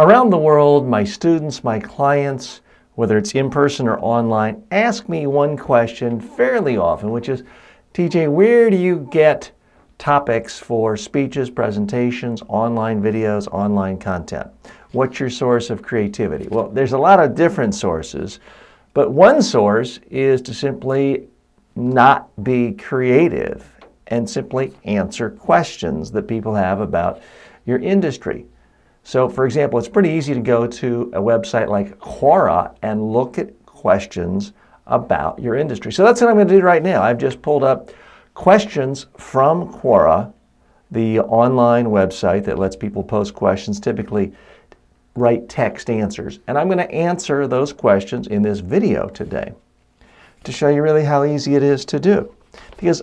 Around the world, my students, my clients, whether it's in person or online, ask me one question fairly often, which is, TJ, where do you get topics for speeches, presentations, online videos, online content? What's your source of creativity? Well, there's a lot of different sources, but one source is to simply not be creative and simply answer questions that people have about your industry. So, for example, it's pretty easy to go to a website like Quora and look at questions about your industry. So that's what I'm going to do right now. I've just pulled up questions from Quora, the online website that lets people post questions, typically write text answers. And I'm going to answer those questions in this video today to show you really how easy it is to do. Because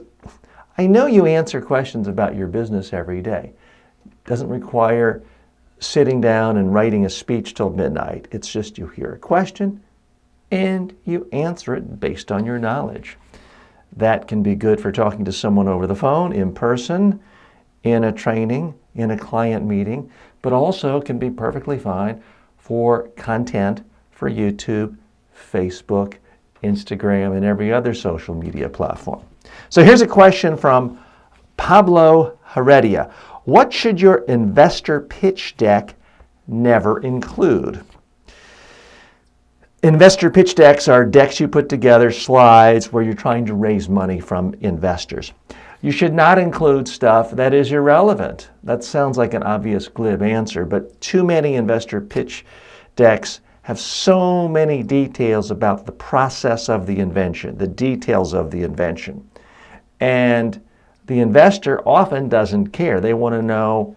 I know you answer questions about your business every day. It doesn't require sitting down and writing a speech till midnight. It's just you hear a question and you answer it based on your knowledge. That can be good for talking to someone over the phone, in person, in a training, in a client meeting, but also can be perfectly fine for content for YouTube, Facebook, Instagram, and every other social media platform. So here's a question from Pablo Heredia. What should your investor pitch deck never include? Investor pitch decks are decks you put together, slides where you're trying to raise money from investors. You should not include stuff that is irrelevant. That sounds like an obvious glib answer, but too many investor pitch decks have so many details about the process of the invention, the details of the invention. And the investor often doesn't care. They want to know,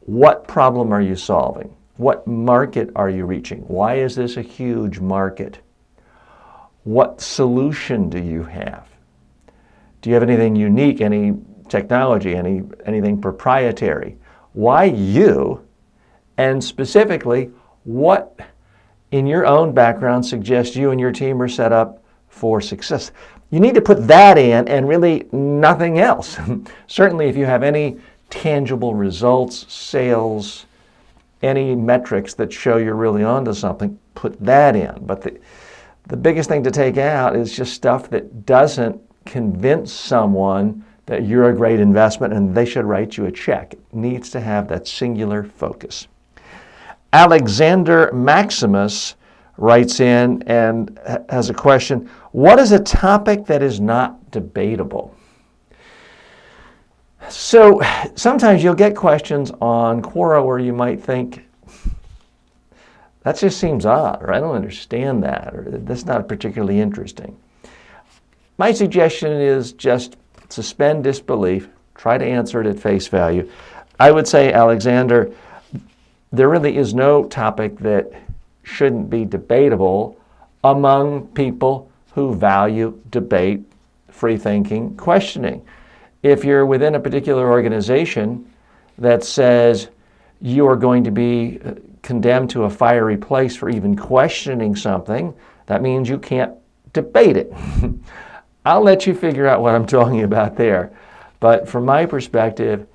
what problem are you solving? What market are you reaching? Why is this a huge market? What solution do you have? Do you have anything unique, any technology, anything proprietary? Why you? And specifically, what in your own background suggests you and your team are set up for success? You need to put that in and really nothing else. Certainly if you have any tangible results, sales, any metrics that show you're really onto something, put that in. But the biggest thing to take out is just stuff that doesn't convince someone that you're a great investment and they should write you a check. It needs to have that singular focus. Alexander Maximus writes in and has a question. What is a topic that is not debatable? So sometimes you'll get questions on Quora where you might think, that just seems odd, or I don't understand that, or that's not particularly interesting. My suggestion is just suspend disbelief, try to answer it at face value. I would say, Alexander, there really is no topic that shouldn't be debatable among people who value debate, free thinking, questioning. If you're within a particular organization that says you are going to be condemned to a fiery place for even questioning something, that means you can't debate it. I'll let you figure out what I'm talking about there. But from my perspective,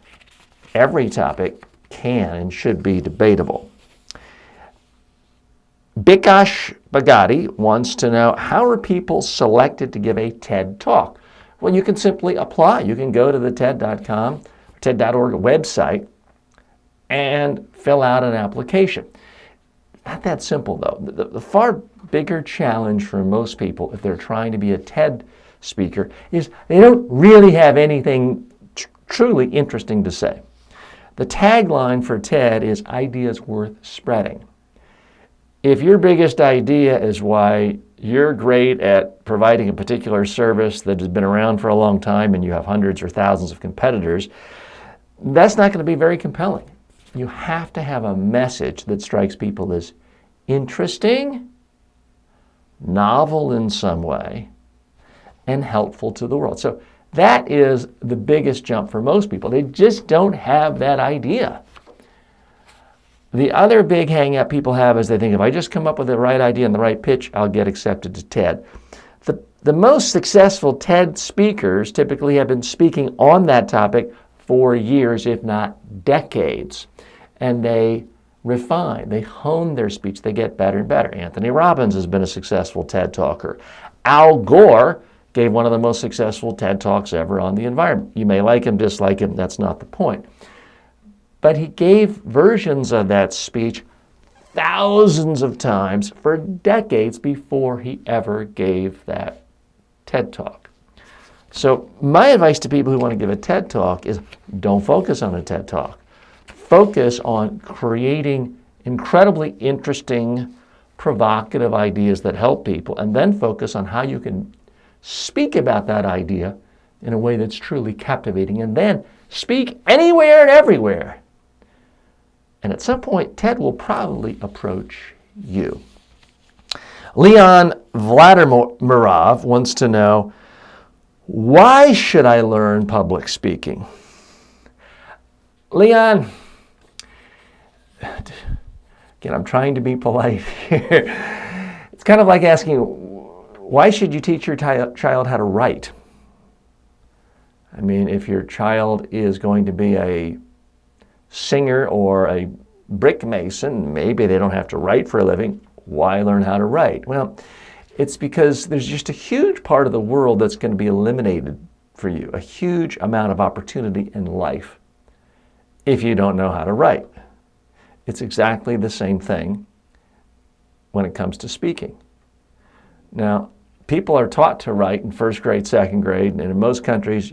every topic can and should be debatable. Bikash Bhagati wants to know, how are people selected to give a TED Talk? Well, you can simply apply. You can go to the TED.com, TED.org website and fill out an application. Not that simple, though. The far bigger challenge for most people, if they're trying to be a TED speaker, is they don't really have anything truly interesting to say. The tagline for TED is ideas worth spreading. If your biggest idea is why you're great at providing a particular service that has been around for a long time and you have hundreds or thousands of competitors, that's not going to be very compelling. You have to have a message that strikes people as interesting, novel in some way, and helpful to the world. So that is the biggest jump for most people. They just don't have that idea. The other big hang-up people have is they think, if I just come up with the right idea and the right pitch, I'll get accepted to TED. The most successful TED speakers typically have been speaking on that topic for years, if not decades. And they refine, they hone their speech, they get better and better. Anthony Robbins has been a successful TED Talker. Al Gore gave one of the most successful TED Talks ever on the environment. You may like him, dislike him, that's not the point. But he gave versions of that speech thousands of times for decades before he ever gave that TED Talk. So my advice to people who want to give a TED Talk is don't focus on a TED Talk. Focus on creating incredibly interesting, provocative ideas that help people, and then focus on how you can speak about that idea in a way that's truly captivating, and then speak anywhere and everywhere. And at some point, TED will probably approach you. Leon Vladimirov wants to know, why should I learn public speaking? Leon, again, I'm trying to be polite here. It's kind of like asking, why should you teach your child how to write? I mean, if your child is going to be a singer or a brick mason, maybe they don't have to write for a living. Why learn how to write? Well, it's because there's just a huge part of the world that's going to be eliminated for you, a huge amount of opportunity in life if you don't know how to write. It's exactly the same thing when it comes to speaking. Now, people are taught to write in first grade, second grade, and in most countries,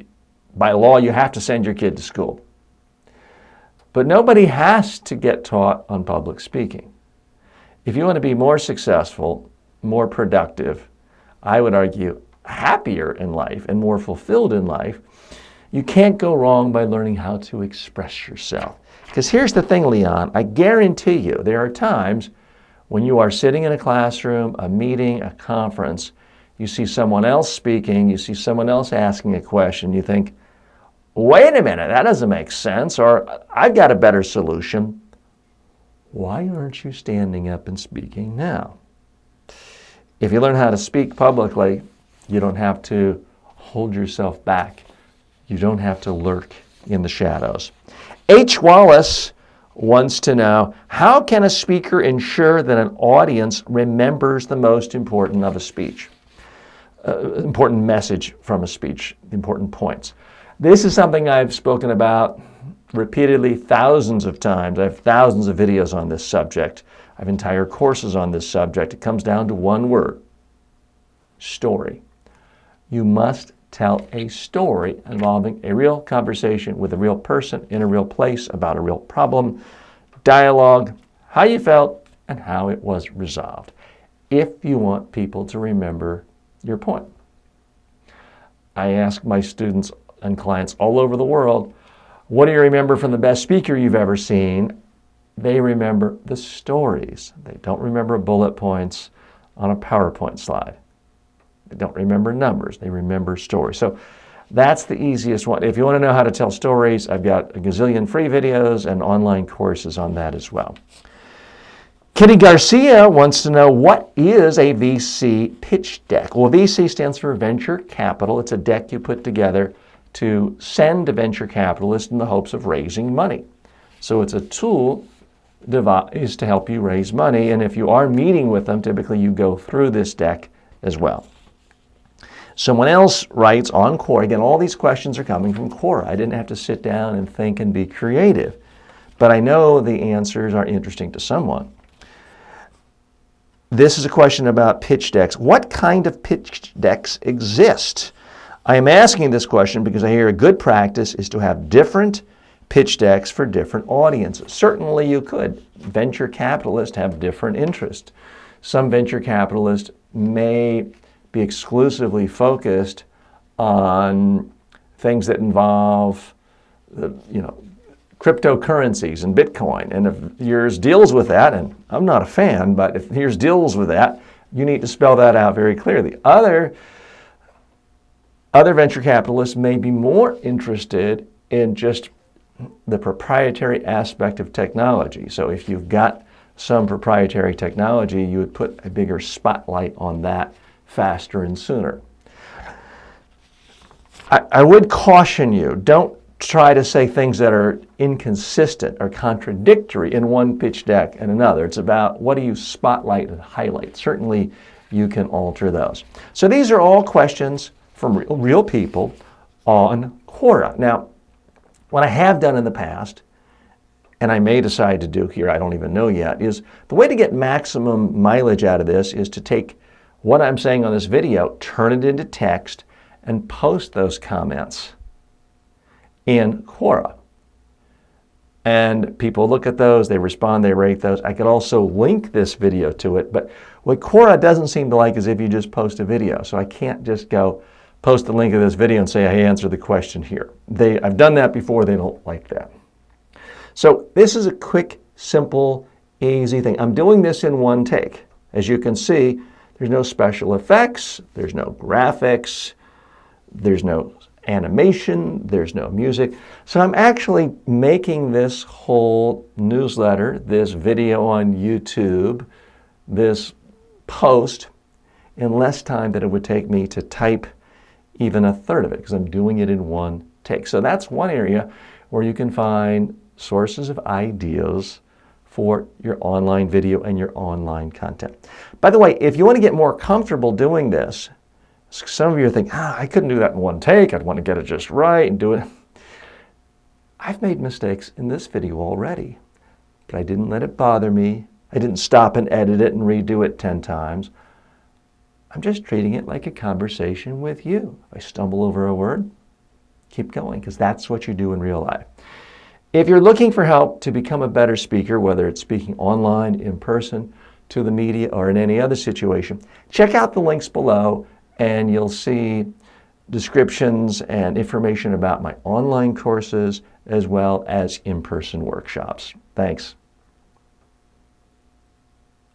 by law, you have to send your kid to school. But nobody has to get taught on public speaking. If you want to be more successful, more productive, I would argue happier in life and more fulfilled in life, you can't go wrong by learning how to express yourself. Because here's the thing, Leon, I guarantee you there are times when you are sitting in a classroom, a meeting, a conference, you see someone else speaking, you see someone else asking a question, you think, wait a minute, that doesn't make sense, or I've got a better solution. Why aren't you standing up and speaking now? If you learn how to speak publicly, you don't have to hold yourself back. You don't have to lurk in the shadows. H. Wallace wants to know, how can a speaker ensure that an audience remembers the most important of a speech? Important message from a speech, the important points. This is something I've spoken about repeatedly thousands of times. I have thousands of videos on this subject. I have entire courses on this subject. It comes down to one word: story. You must tell a story involving a real conversation with a real person in a real place about a real problem, dialogue, how you felt, and how it was resolved, if you want people to remember your point. I ask my students and clients all over the world, what do you remember from the best speaker you've ever seen? They remember the stories. They don't remember bullet points on a PowerPoint slide. They don't remember numbers. They remember stories. So that's the easiest one. If you want to know how to tell stories, I've got a gazillion free videos and online courses on that as well. Kitty Garcia wants to know, what is a VC pitch deck? Well, VC stands for venture capital. It's a deck you put together to send to venture capitalists in the hopes of raising money. So it's a tool devised to help you raise money, and if you are meeting with them, typically you go through this deck as well. Someone else writes on Quora, again, all these questions are coming from Quora. I didn't have to sit down and think and be creative, but I know the answers are interesting to someone. This is a question about pitch decks. What kind of pitch decks exist? I am asking this question because I hear a good practice is to have different pitch decks for different audiences. Certainly you could. Venture capitalists have different interests. Some venture capitalists may be exclusively focused on things that involve, cryptocurrencies and Bitcoin. And if yours deals with that, and I'm not a fan, but if yours deals with that, you need to spell that out very clearly. Other venture capitalists may be more interested in just the proprietary aspect of technology. So if you've got some proprietary technology, you would put a bigger spotlight on that faster and sooner. I would caution you, don't try to say things that are inconsistent or contradictory in one pitch deck and another. It's about what do you spotlight and highlight. Certainly you can alter those. So these are all questions from real people on Quora. Now, what I have done in the past, and I may decide to do here, I don't even know yet, is the way to get maximum mileage out of this is to take what I'm saying on this video, turn it into text, and post those comments in Quora. And people look at those, they respond, they rate those. I could also link this video to it, but what Quora doesn't seem to like is if you just post a video. So I can't just go post the link of this video and say, hey, answer the question here. I've done that before, they don't like that. So this is a quick, simple, easy thing. I'm doing this in one take. As you can see, there's no special effects, there's no graphics, there's no animation, there's no music. So I'm actually making this whole newsletter, this video on YouTube, this post in less time than it would take me to type even a third of it, because I'm doing it in one take. So that's one area where you can find sources of ideas for your online video and your online content. By the way, if you want to get more comfortable doing this, some of you are thinking, I couldn't do that in one take. I'd want to get it just right and do it. I've made mistakes in this video already, but I didn't let it bother me. I didn't stop and edit it and redo it 10 times. I'm just treating it like a conversation with you. If I stumble over a word, keep going, because that's what you do in real life. If you're looking for help to become a better speaker, whether it's speaking online, in person, to the media, or in any other situation, check out the links below and you'll see descriptions and information about my online courses as well as in-person workshops. Thanks.